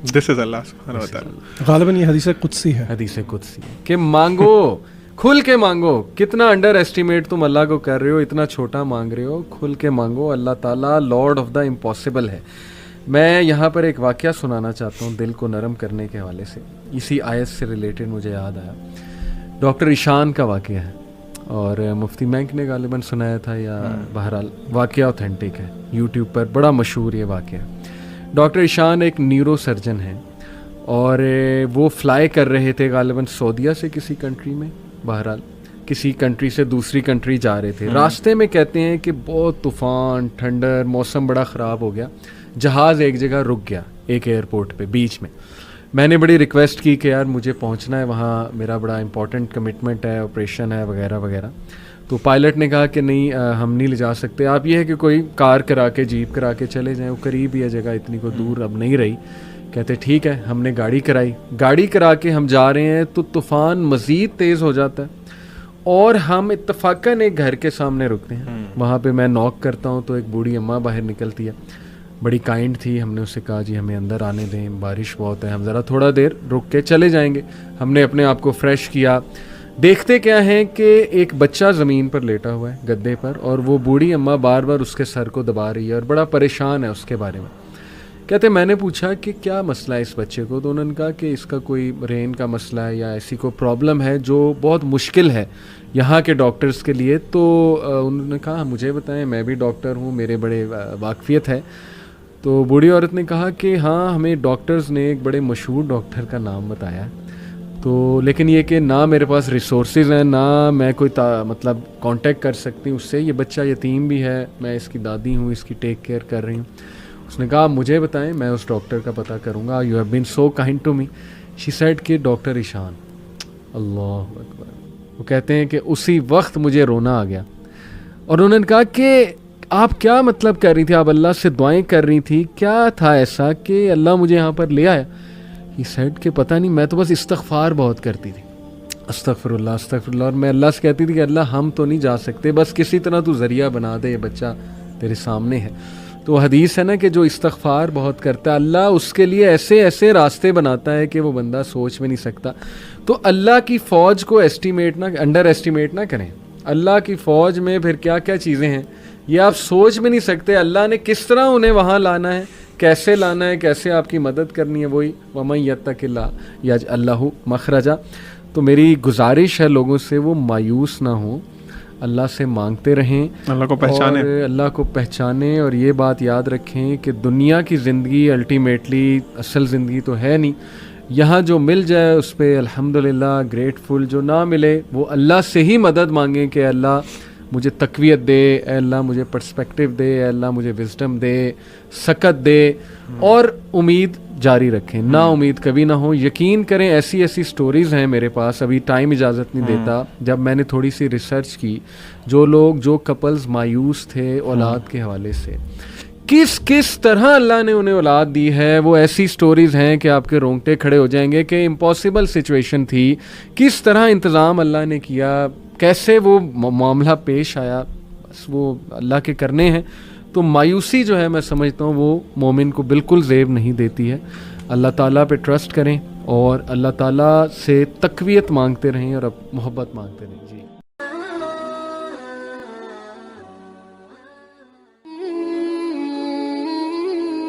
This is Allah subhanahu wa ta'ala. غالباً یہ حدیث قدسی ہے. حدیث قدسی ہے کہ مانگو کھل کے مانگو. کتنا انڈر ایسٹیمیٹ تم اللہ کو کر رہے ہو, اتنا چھوٹا مانگ رہے ہو. کھل کے مانگو. اللہ تعالیٰ لارڈ آف دا امپاسبل ہے. میں یہاں پر ایک واقعہ سنانا چاہتا ہوں دل کو نرم کرنے کے حوالے سے. اسی آیت سے ریلیٹڈ مجھے یاد آیا. ڈاکٹر ایشان کا واقعہ ہے اور مفتی مینک نے غالباً سنایا تھا, یا بہرحال واقعہ اوتھینٹک ہے, یوٹیوب پر بڑا مشہور یہ واقعہ ہے. ڈاکٹر ایشان ایک نیورو سرجن ہیں اور وہ فلائی کر رہے تھے غالباً سعودیہ سے کسی کنٹری میں, بہرحال کسی کنٹری سے دوسری کنٹری جا رہے تھے. راستے میں کہتے ہیں کہ بہت طوفان, ٹھنڈر, موسم بڑا خراب ہو گیا. جہاز ایک جگہ رک گیا, ایک ایئرپورٹ پہ بیچ میں. میں نے بڑی ریکویسٹ کی کہ یار مجھے پہنچنا ہے وہاں, میرا بڑا امپورٹنٹ کمٹمنٹ ہے, آپریشن ہے وغیرہ وغیرہ. تو پائلٹ نے کہا کہ نہیں ہم نہیں لے جا سکتے, آپ یہ ہے کہ کوئی کار کرا کے, جیپ کرا کے چلے جائیں, وہ قریب ہی ہے جگہ, اتنی کو دور اب نہیں رہی. کہتے ٹھیک ہے. ہم نے گاڑی کرائی, گاڑی کرا کے ہم جا رہے ہیں تو طوفان مزید تیز ہو جاتا ہے اور ہم اتفاقاً ایک گھر کے سامنے رکتے ہیں. وہاں پہ میں نوک کرتا ہوں تو ایک بوڑھی اماں باہر نکلتی ہے, بڑی کائنڈ تھی. ہم نے اس سے کہا جی ہمیں اندر آنے دیں, بارش بہت ہے, ہم ذرا تھوڑا دیر رک کے چلے جائیں گے. ہم نے اپنے آپ کو فریش کیا. دیکھتے کیا ہیں کہ ایک بچہ زمین پر لیٹا ہوا ہے گدے پر, اور وہ بوڑھی اماں بار بار اس کے سر کو دبا رہی ہے اور بڑا پریشان ہے اس کے بارے میں. کہتے میں نے پوچھا کہ کیا مسئلہ ہے اس بچے کو, تو انہوں نے کہا کہ اس کا کوئی برین کا مسئلہ ہے یا ایسی کوئی پرابلم ہے جو بہت مشکل ہے یہاں کے ڈاکٹرز کے لیے. تو انہوں نے کہا مجھے بتائیں, میں بھی ڈاکٹر ہوں, میرے بڑے واقفیت ہے. تو بوڑھی عورت نے کہا کہ ہاں ہمیں ڈاکٹرز نے ایک بڑے مشہور ڈاکٹر کا نام بتایا, تو لیکن یہ کہ نہ میرے پاس ریسورسز ہیں, نہ میں کوئی مطلب کانٹیکٹ کر سکتی ہوں اس سے. یہ بچہ یتیم بھی ہے, میں اس کی دادی ہوں, اس کی ٹیک کیئر کر رہی ہوں. اس نے کہا مجھے بتائیں, میں اس ڈاکٹر کا پتہ کروں گا. You have been so kind to me. She said کہ ڈاکٹر ایشان. اللہ اکبر. وہ کہتے ہیں کہ اسی وقت مجھے رونا آ گیا. اور انہوں نے کہا کہ آپ کیا مطلب کر رہی تھی, آپ اللہ سے دعائیں کر رہی تھی, کیا تھا ایسا کہ اللہ مجھے یہاں پر لے آیا؟ یہ سیڈ کہ پتہ نہیں, میں تو بس استغفار بہت کرتی تھی, استغفر اللہ استغفر اللہ. اور میں اللہ سے کہتی تھی کہ اللہ ہم تو نہیں جا سکتے, بس کسی طرح تو ذریعہ بنا دے, یہ بچہ تیرے سامنے ہے. تو حدیث ہے نا کہ جو استغفار بہت کرتا ہے اللہ اس کے لیے ایسے ایسے راستے بناتا ہے کہ وہ بندہ سوچ میں نہیں سکتا. تو اللہ کی فوج کو انڈر ایسٹیمیٹ نہ کریں. اللہ کی فوج میں پھر کیا کیا چیزیں ہیں یہ آپ سوچ بھی نہیں سکتے. اللہ نے کس طرح انہیں وہاں لانا ہے, کیسے لانا ہے, کیسے آپ کی مدد کرنی ہے. وہی وَمَن يَتَّقِ اللَّهَ يَجْعَل لَهُ مَخْرَجًا. تو میری گزارش ہے لوگوں سے وہ مایوس نہ ہوں, اللہ سے مانگتے رہیں, اللہ کو پہچانیں, اور اللہ کو پہچانیں. اور یہ بات یاد رکھیں کہ دنیا کی زندگی الٹیمیٹلی اصل زندگی تو ہے نہیں. یہاں جو مل جائے اس پہ الحمدللہ گریٹفل, جو نہ ملے وہ اللہ سے ہی مدد مانگیں کہ اللہ مجھے تقویت دے, اے اللہ مجھے پرسپیکٹیو دے, اے اللہ مجھے وزڈم دے, سکت دے. اور امید جاری رکھیں, نا امید کبھی نہ ہو. یقین کریں ایسی ایسی سٹوریز ہیں میرے پاس, ابھی ٹائم اجازت نہیں دیتا. جب میں نے تھوڑی سی ریسرچ کی, جو کپلز مایوس تھے اولاد کے حوالے سے, کس طرح اللہ نے انہیں اولاد دی ہے, وہ ایسی سٹوریز ہیں کہ آپ کے رونگٹے کھڑے ہو جائیں گے کہ امپاسبل سچویشن تھی, کس طرح انتظام اللہ نے کیا, کیسے وہ معاملہ پیش آیا. بس وہ اللہ کے کرنے ہیں. تو مایوسی جو ہے میں سمجھتا ہوں وہ مومن کو بالکل زیب نہیں دیتی ہے. اللہ تعالیٰ پہ ٹرسٹ کریں اور اللہ تعالیٰ سے تقویت مانگتے رہیں اور اب محبت مانگتے رہیں. جی